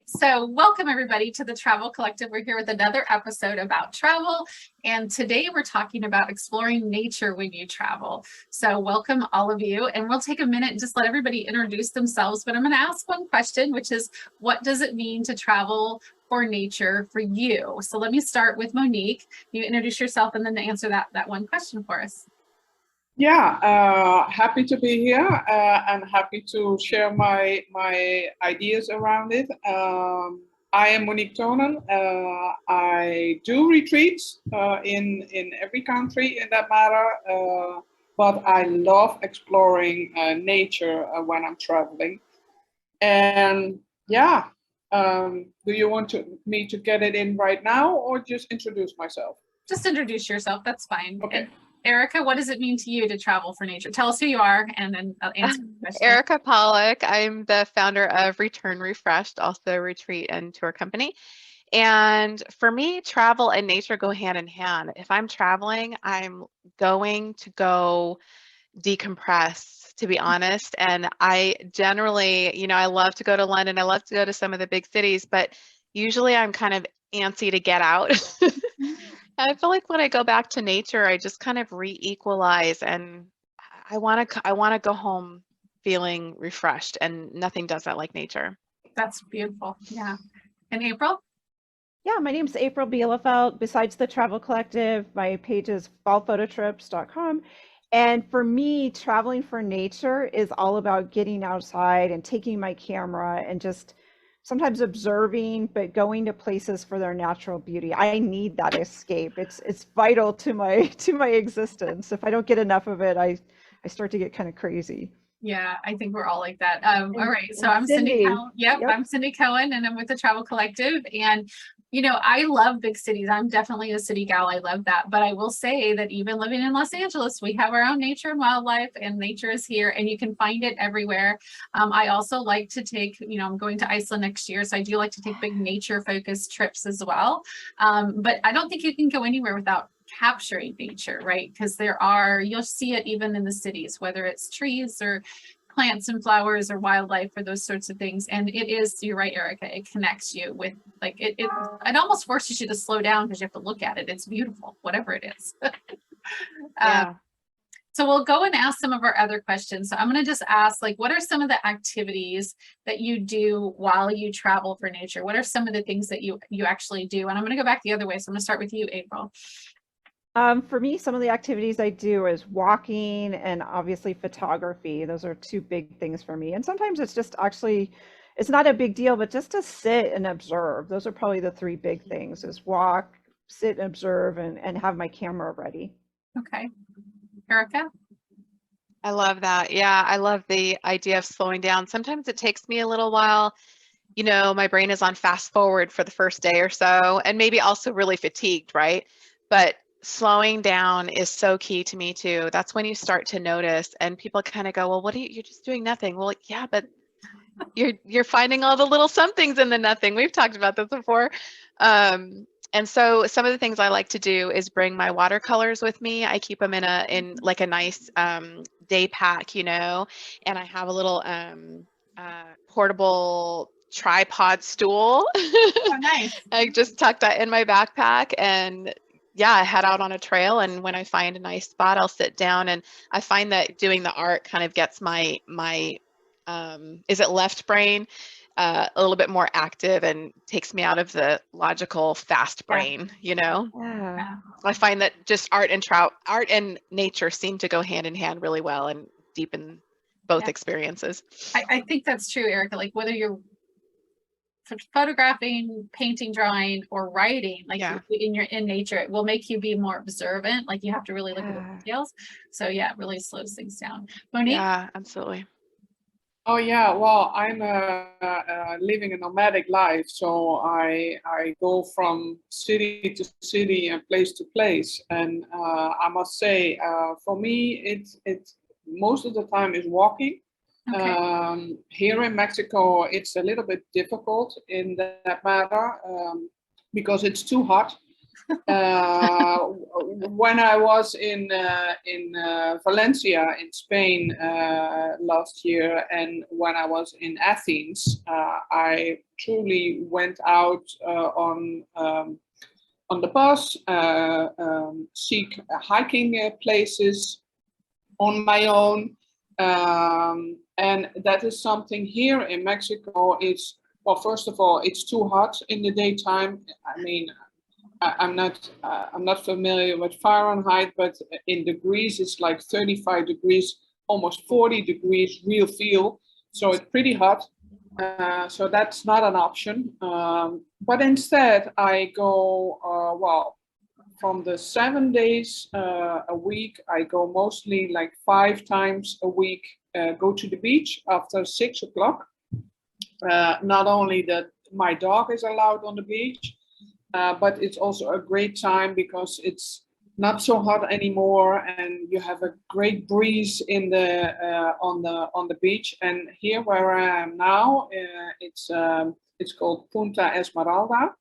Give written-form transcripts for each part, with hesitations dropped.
So welcome everybody to the Travel Collective. We're here with another episode about travel. And today we're talking about exploring nature when you travel. So welcome all of you. And we'll take a minute and just let everybody introduce themselves. But I'm going to ask one question, which is, what does it mean to travel for nature for you? So let me start with Monique. You introduce yourself and then answer that one question for us. Yeah, happy to be here and happy to share my ideas around it. I am Monique Tonen. I do retreats in every country in that matter, but I love exploring nature when I'm traveling. And yeah, do you want me to get it in right now or just introduce myself? Just introduce yourself. That's fine. Okay. And Erica, what does it mean to you to travel for nature? Tell us who you are and then I'll answer the question. Erica Pollock. I'm the founder of Returnrefreshed, also a retreat and tour company. And for me, travel and nature go hand in hand. If I'm traveling, I'm going to go decompress, to be honest. And I generally, I love to go to London. I love to go to some of the big cities, but usually I'm kind of antsy to get out. I feel like when I go back to nature, I just kind of re-equalize, and I want to go home feeling refreshed, and nothing does that like nature. That's beautiful. Yeah. And April? Yeah, my name's April Bielefeldt. Besides the Travel Collective, my page is fallphototrips.com. And for me, traveling for nature is all about getting outside and taking my camera and just sometimes observing, but going to places for their natural beauty. I need that escape. It's vital to my existence. If I don't get enough of it, I start to get kind of crazy. Yeah, I think we're all like that. All right, so I'm Cindy Coan. Yep, I'm Cindy Coan, and I'm with the Travel Collective. And I love big cities. I'm definitely a city gal. I love that. But I will say that even living in Los Angeles, we have our own nature and wildlife, and nature is here, and you can find it everywhere. I also like to take, I'm going to Iceland next year, so I do like to take big nature-focused trips as well. But I don't think you can go anywhere without capturing nature, right? Because you'll see it even in the cities, whether it's trees or plants and flowers or wildlife or those sorts of things. And you're right, Erica, it connects you with it almost forces you to slow down because you have to look at it. It's beautiful, whatever it is. Yeah. So we'll go and ask some of our other questions. So I'm going to just ask, what are some of the activities that you do while you travel for nature? What are some of the things that you actually do? And I'm going to go back the other way. So I'm going to start with you, April. For me, some of the activities I do is walking and obviously photography. Those are two big things for me. And sometimes it's just it's not a big deal, but just to sit and observe. Those are probably the three big things: is walk, sit and observe, and have my camera ready. Okay. Erica? I love that. Yeah, I love the idea of slowing down. Sometimes it takes me a little while. My brain is on fast forward for the first day or so, and maybe also really fatigued, right? But slowing down is so key to me too. That's when you start to notice, and people kind of go, well, you're just doing nothing. Well, yeah, but you're finding all the little somethings in the nothing. We've talked about this before. And so some of the things I like to do is bring my watercolors with me. I keep them in a nice day pack, and I have a little portable tripod stool. Oh, nice. I just tucked that in my backpack, and yeah, I head out on a trail, and when I find a nice spot, I'll sit down. And I find that doing the art kind of gets my is it left brain a little bit more active and takes me out of the logical fast brain, Yeah. I find that just art and nature seem to go hand in hand really well and deepen both experiences. I think that's true, Erica. Whether you're photographing, painting, drawing, or writing, in nature, it will make you be more observant. You have to really look at the details. So yeah, it really slows things down. Monique? Yeah, absolutely. Oh yeah, well, I'm living a nomadic life, so I go from city to city and place to place, and I must say, for me, it's most of the time is walking. Okay. Here in Mexico, it's a little bit difficult in that matter because it's too hot. When I was in Valencia in Spain last year, and when I was in Athens, I truly went out on the bus, seek hiking places on my own, and that is something here in Mexico. It's, well, first of all, it's too hot in the daytime. I mean, I'm not familiar with Fahrenheit, but in degrees it's like 35 degrees, almost 40 degrees real feel. So it's pretty hot. So that's not an option. But instead I go, well, from the 7 days a week, I go mostly like 5 times a week, go to the beach after 6 o'clock. Not only that my dog is allowed on the beach, but it's also a great time because it's not so hot anymore, and you have a great breeze in the on the beach. And here where I am now, it's called Punta Esmeralda,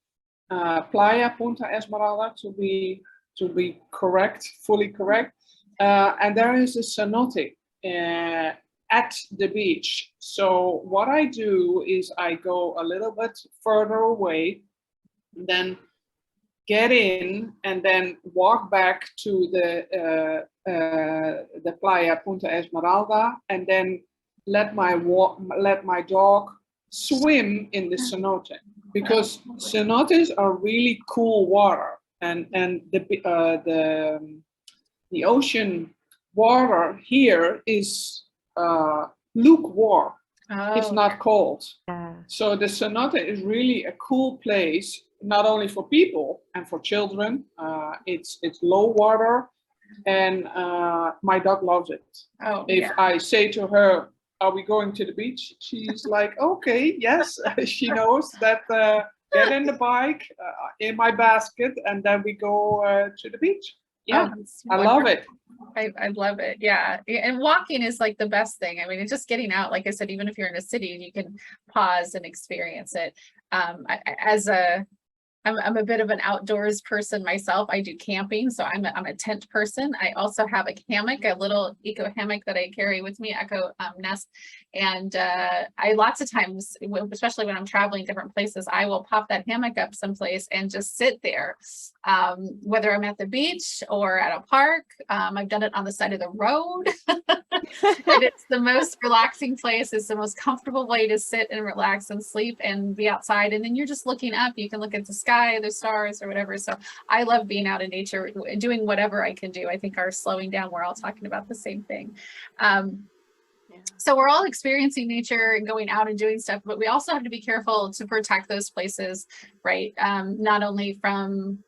Playa Punta Esmeralda to be correct, fully correct. And there is a cenote at the beach. So what I do is I go a little bit further away, then get in and then walk back to the Playa Punta Esmeralda, and then let my dog swim in the cenote, because cenotes are really cool water, and the ocean water here is lukewarm. Oh. It's not cold. Yeah. So the cenote is really a cool place, not only for people and for children. It's low water, and my dog loves it. Oh, If yeah. I say to her, "Are we going to the beach?" She's like, "Okay, yes." She knows that. Get in the bike, in my basket, and then we go to the beach. Yeah, I love it. I love it. Yeah. And walking is like the best thing. I mean, it's just getting out. Like I said, even if you're in a city, you can pause and experience it. I'm a bit of an outdoors person myself. I do camping, so I'm a tent person. I also have a hammock, a little eco hammock that I carry with me, Eco Nest. And I lots of times, especially when I'm traveling different places, I will pop that hammock up someplace and just sit there, whether I'm at the beach or at a park. I've done it on the side of the road. And it's the most relaxing place. It's the most comfortable way to sit and relax and sleep and be outside. And then you're just looking up. You can look at the sky, the stars, or whatever. So I love being out in nature, doing whatever I can do. I think our slowing down, we're all talking about the same thing. So we're all experiencing nature and going out and doing stuff, but we also have to be careful to protect those places, right? Not only from,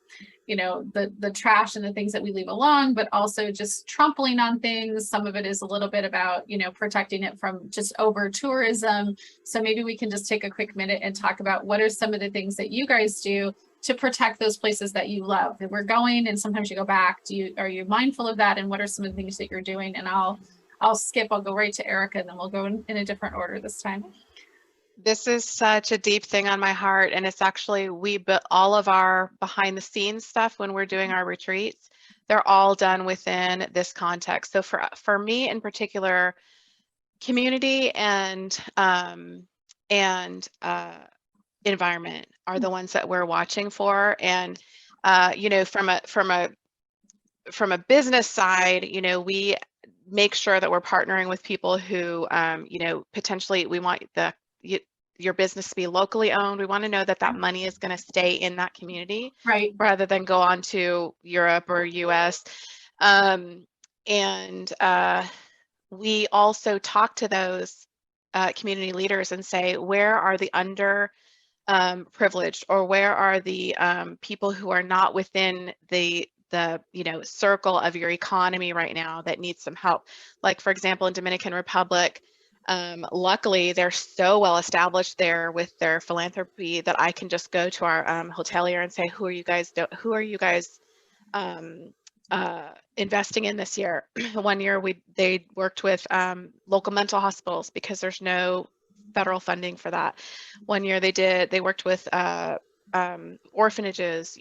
you know, the trash and the things that we leave along, but also just trampling on things. Some of it is a little bit about, you know, protecting it from just over tourism. So maybe we can just take a quick minute and talk about what are some of the things that you guys do to protect those places that you love. And we're going, and sometimes you go back. Are you mindful of that? And what are some of the things that you're doing? And I'll go right to Erica, and then we'll go in a different order this time. This is such a deep thing on my heart, and it's actually, we built all of our behind the scenes stuff when we're doing our retreats. They're all done within this context. So for me in particular, community and environment are the ones that we're watching for. And you know, from a business side, you know, we make sure that we're partnering with people who, you know, potentially we want your business to be locally owned. We want to know that that money is going to stay in that community, right, rather than go on to Europe or US. We also talk to those community leaders and say, where are the under privileged, or where are the people who are not within the you know, circle of your economy right now that needs some help. Like, for example, in Dominican Republic, luckily they're so well established there with their philanthropy that I can just go to our hotelier and say, who are you guys investing in this year? One year they worked with local mental hospitals because there's no federal funding for that. One year they worked with orphanages,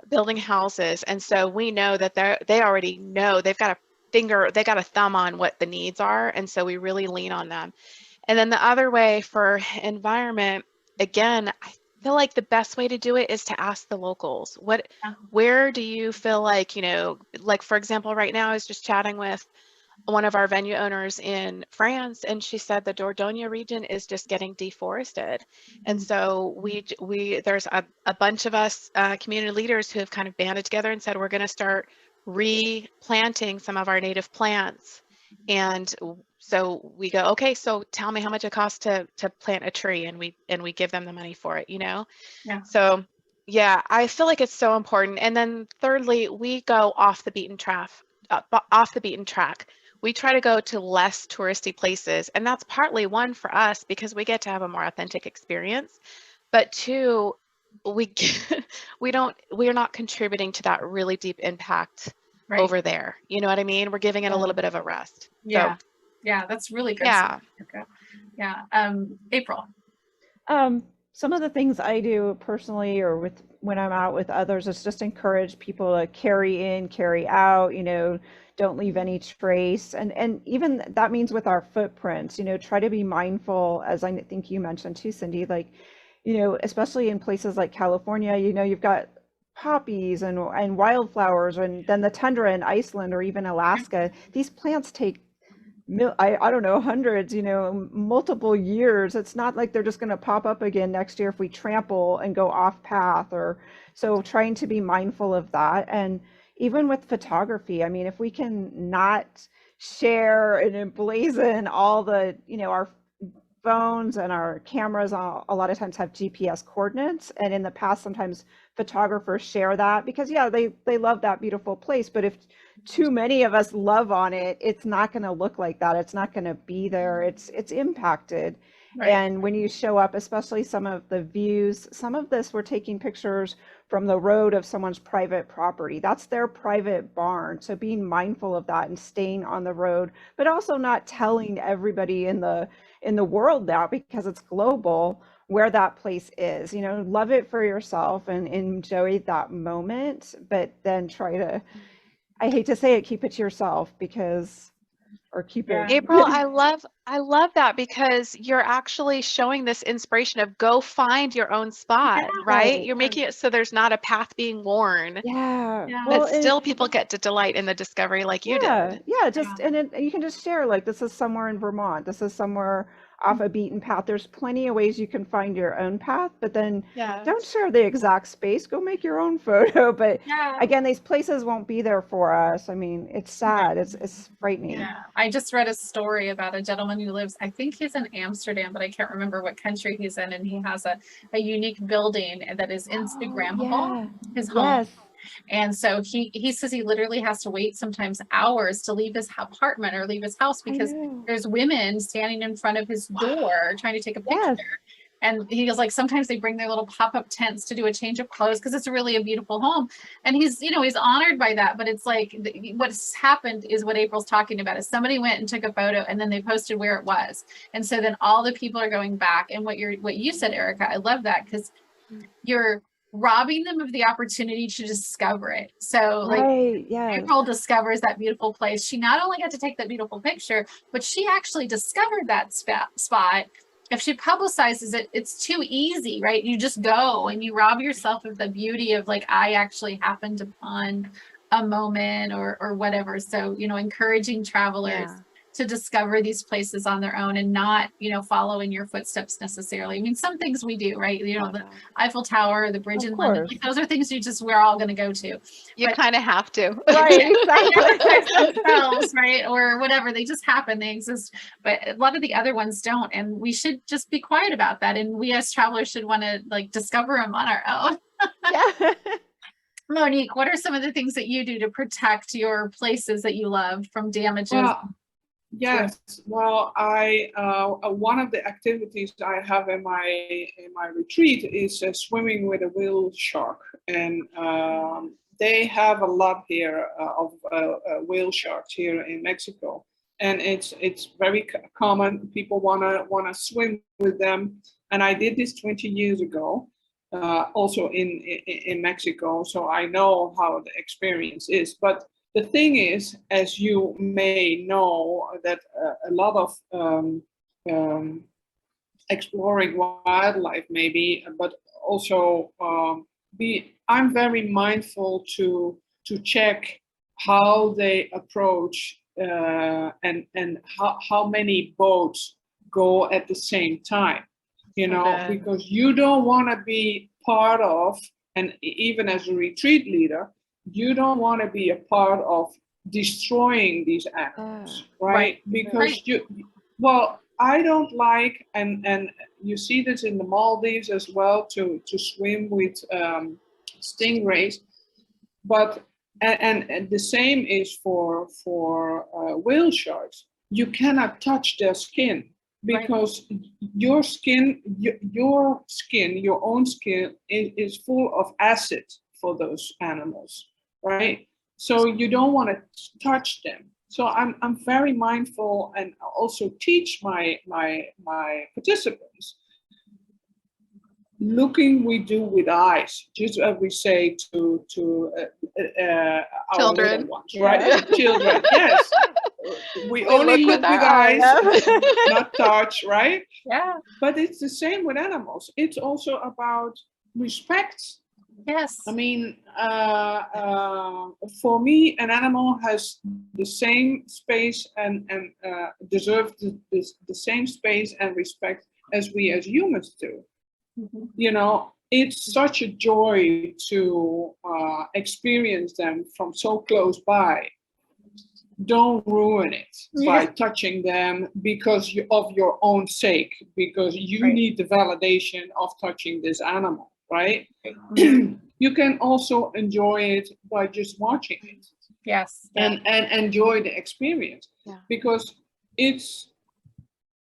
building houses. And so we know that they already know, they've got a thumb on what the needs are. And so we really lean on them. And then the other way for environment, again, I feel like the best way to do it is to ask the locals. Where do you feel like, like for example, right now I was just chatting with one of our venue owners in France, and she said the Dordogne region is just getting deforested. And so there's a bunch of us community leaders who have kind of banded together and said, we're going to start replanting some of our native plants. And so we go, okay, so tell me how much it costs to plant a tree, and we give them the money for it, Yeah. So yeah, I feel like it's so important. And then thirdly, we go off the beaten track. We try to go to less touristy places, and that's partly one for us because we get to have a more authentic experience, but two, we're not contributing to that really deep impact over there. You know what I mean? We're giving it a little bit of a rest. Yeah. So, yeah, that's really good. Yeah. Yeah. April. Some of the things I do personally or when I'm out with others is just encourage people to carry in, carry out, don't leave any trace. And even that means with our footprints, try to be mindful, as I think you mentioned too, Cindy, like, especially in places like California, you've got poppies and wildflowers, and then the tundra in Iceland or even Alaska. These plants take I don't know, hundreds, multiple years. It's not like they're just going to pop up again next year if we trample and go off path. So trying to be mindful of that. And even with photography, I mean, if we can not share and emblazon all the, our phones and our cameras a lot of times have GPS coordinates. And in the past, sometimes photographers share that because they love that beautiful place. But if too many of us love on it, it's not going to look like that. It's not going to be there. It's impacted. Right. And when you show up, especially some of the views, some of this, we're taking pictures from the road of someone's private property. That's their private barn. So being mindful of that and staying on the road, but also not telling everybody in the world now, because it's global, where that place is. Love it for yourself and enjoy that moment, but then try to, I hate to say it, keep it to yourself April, I love that, because you're actually showing this inspiration of go find your own spot, right? You're making it so there's not a path being worn. Yeah. But still people get to delight in the discovery like you did. And you can just share, like, this is somewhere in Vermont. This is somewhere off a beaten path. There's plenty of ways you can find your own path, but then don't share the exact space. Go make your own photo. But again, these places won't be there for us. I mean, it's sad. It's frightening. Yeah. I just read a story about a gentleman who lives, I think he's in Amsterdam, but I can't remember what country he's in. And he has a unique building that is Instagrammable, his home. Yes. And so he says he literally has to wait sometimes hours to leave his apartment or leave his house because there's women standing in front of his door trying to take a picture. Yes. And he goes, like, sometimes they bring their little pop-up tents to do a change of clothes because it's really a beautiful home. And he's honored by that. But it's like what's happened is what April's talking about is somebody went and took a photo and then they posted where it was. And so then all the people are going back. And what you said, Erica, I love that, because you're robbing them of the opportunity to discover it. So April discovers that beautiful place. She not only got to take that beautiful picture, but she actually discovered that spot. If she publicizes it, it's too easy, right? You just go and you rob yourself of the beauty of, like, I actually happened upon a moment or whatever. So, encouraging travelers to discover these places on their own and not, follow in your footsteps necessarily. I mean, some things we do, right? The Eiffel Tower, the bridge in London, like, those are things we're all going to go to. You kind of have to. Right. Themselves, right? Or whatever. They just happen. They exist. But a lot of the other ones don't. And we should just be quiet about that. And we as travelers should want to, like, discover them on our own. Yeah. Monique, what are some of the things that you do to protect your places that you love from damages? Yes, well, one of the activities I have in my retreat is swimming with a whale shark, and they have a lot here of whale sharks here in Mexico, and it's very common. People wanna swim with them, and I did this 20 years ago, also in Mexico, so I know how the experience is. But the thing is, as you may know, that a lot of exploring wildlife maybe, but also I'm very mindful to check how they approach and how many boats go at the same time, you know, because you don't want to be part of, and even as a retreat leader, you don't want to be a part of destroying these animals, right? Because well, I don't like, and you see this in the Maldives as well, to swim with stingrays, but and the same is for whale sharks. You cannot touch their skin, because your skin, your own skin is full of acid for those animals, right? So you don't want to touch them. So I'm very mindful, and also teach my participants. Looking we do with eyes, just as we say to our children, little ones, right? Yeah. Children, yes. We only look with eyes, not touch, right? Yeah. But it's the same with animals. It's also about respect. Yes. I mean, for me, an animal has the same space and deserves the same space and respect as we as humans do. Mm-hmm. You know, it's such a joy to experience them from so close by. Don't ruin it by touching them because of your own sake, because you need the validation of touching this animal, right? You can also enjoy it by just watching it. Yes. And enjoy the experience, because it's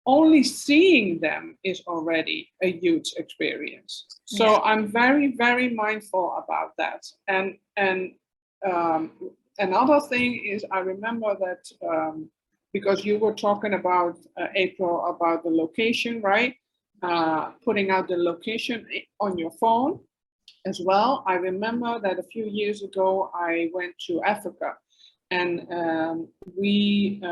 only seeing them is already a huge experience. So I'm very, very mindful about that. And another thing is, I remember that because you were talking about, April, about the location, right? Putting out the location on your phone as well. I remember that a few years ago, I went to Africa, and we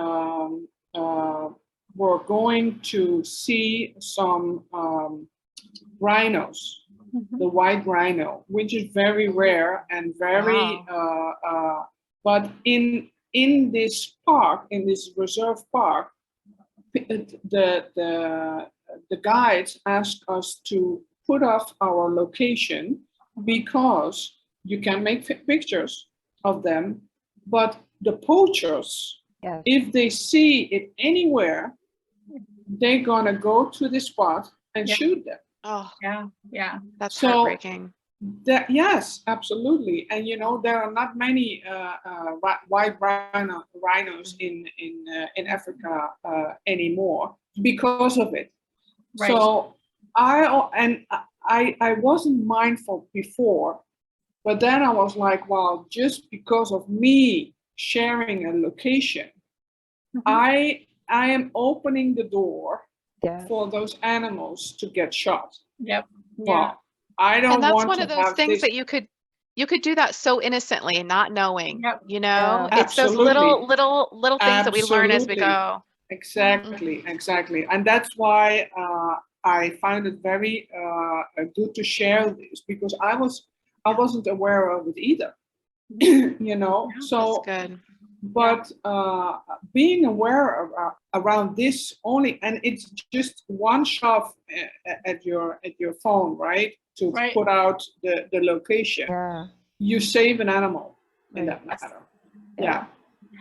were going to see some rhinos, the white rhino, which is very rare and very, but in this park, in this reserve park, the guides asked us to put off our location, because you can make pictures of them, but the poachers, if they see it anywhere, they're gonna go to the spot and shoot them. Oh, yeah. That's heartbreaking. Yes, absolutely. And you know, there are not many white rhinos in Africa anymore because of it. Right. So I wasn't mindful before, but then I was like, wow, just because of me sharing a location, I am opening the door for those animals to get shot. Yep. Well, I don't want to. And that's one of those things that you could do that so innocently, not knowing. You know, it's those little things that we learn as we go. Exactly, exactly, and that's why I find it very good to share this, because I wasn't aware of it either. You know, so. That's good. But being aware of, around this only, and it's just one shove at your phone, right? To put out the location. You save an animal in that matter. Yeah.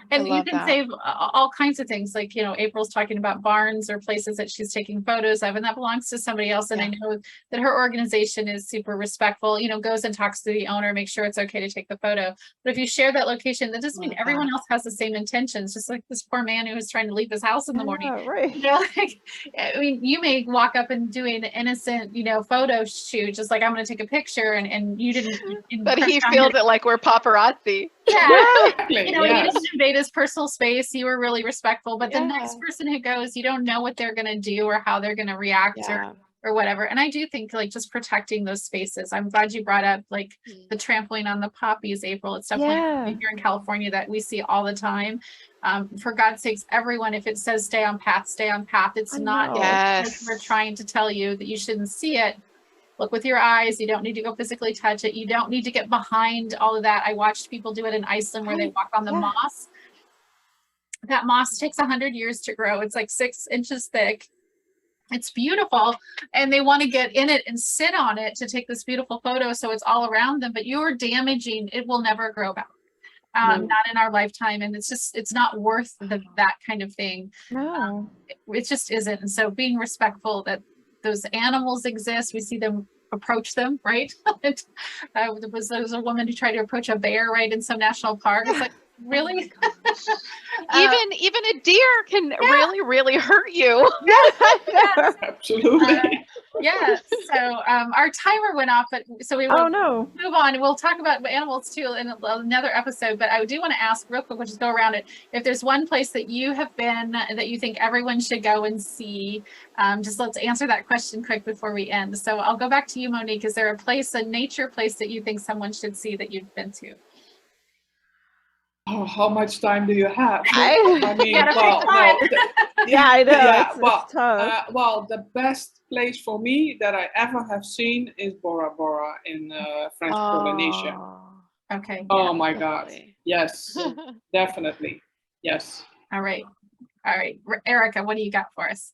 And you can save all kinds of things, like, you know, April's talking about barns or places that she's taking photos of, and that belongs to somebody else. And I know that her organization is super respectful, you know, goes and talks to the owner, makes sure it's okay to take the photo. But if you share that location, that doesn't mean everyone else has the same intentions, just like this poor man who was trying to leave his house in the morning. Right. You know, like, I mean, you may walk up and do an innocent, you know, photo shoot, just like, I'm going to take a picture, and you didn't. But he feels it like we're paparazzi. Exactly. You know, you didn't invade his personal space. You were really respectful. But the next person who goes, you don't know what they're going to do or how they're going to react. Or or whatever. And I do think like just protecting those spaces. I'm glad you brought up like the trampling on the poppies, April. It's definitely something here in California that we see all the time. For God's sakes, everyone, if it says stay on path, stay on path. It's not because we're trying to tell you that you shouldn't see it. Look with your eyes. You don't need to go physically touch it. You don't need to get behind all of that. I watched people do it in Iceland where they walk on the moss. That moss takes 100 years to grow. It's like 6 inches thick. It's beautiful. And they want to get in it and sit on it to take this beautiful photo. So it's all around them, but you're damaging, it will never grow back. Not in our lifetime. And it's not worth that kind of thing. No. It just isn't. And so being respectful that those animals exist, we see them approach them, right? There was a woman who tried to approach a bear, right, in some national park. It's like, really? Even a deer can really hurt you. Absolutely. So our timer went off, but so we will move on. We'll talk about animals too in another episode, but I do want to ask real quick, we'll just go around it. If there's one place that you have been that you think everyone should go and see, just let's answer that question quick before we end. So I'll go back to you, Monique. Is there a nature place that you think someone should see that you've been to? Oh, how much time do you have? I mean, I know. Yeah, it's tough. Well, the best place for me that I ever have seen is Bora Bora in French Polynesia. Okay. Oh my God. Yes, definitely. Yes. All right. Erica, what do you got for us?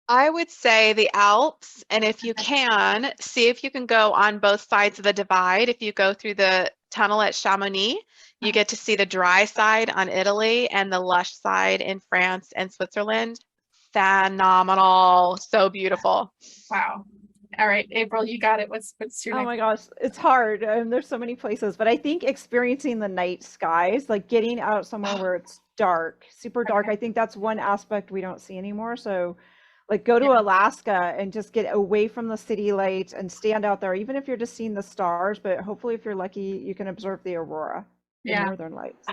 I would say the Alps, and if you can, see if you can go on both sides of the divide. If you go through the tunnel at Chamonix, you get to see the dry side on Italy and the lush side in France and Switzerland. Phenomenal. So beautiful. Wow. All right, April, you got it. What's your next? Oh my gosh, it's hard. There's so many places, but I think experiencing the night skies, like getting out somewhere where it's dark, super dark. I think that's one aspect we don't see anymore. So like go to Alaska and just get away from the city lights and stand out there, even if you're just seeing the stars, but hopefully if you're lucky, you can observe the aurora, the northern lights.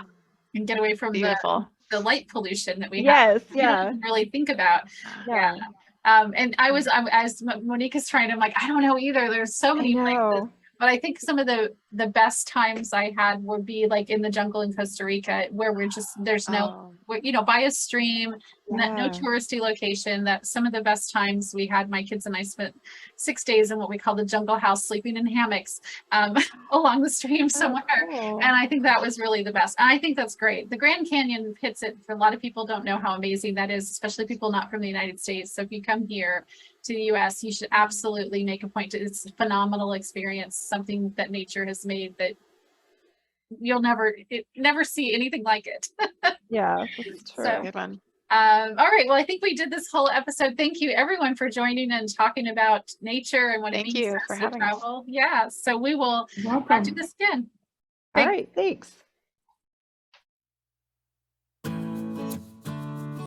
And get away from the light pollution that we have. We don't really think about. And as Monique is trying, I'm like, I don't know either. There's so many places. But I think some of the best times I had would be like in the jungle in Costa Rica, where there's no, by a stream, no touristy location. That some of the best times we had, my kids and I spent 6 days in what we call the jungle house, sleeping in hammocks along the stream somewhere. And I think that was really the best. And I think that's great. The Grand Canyon hits it. For a lot of people don't know how amazing that is, especially people not from the United States. So if you come here to the US, you should absolutely make a point to, it's a phenomenal experience, something that nature has made that you'll never see anything like it. Yeah, that's true. So, good one. All right, well, I think we did this whole episode. Thank you everyone for joining and talking about nature and what it means for to having travel. Yeah, so we will Welcome. do this again. All right, thanks.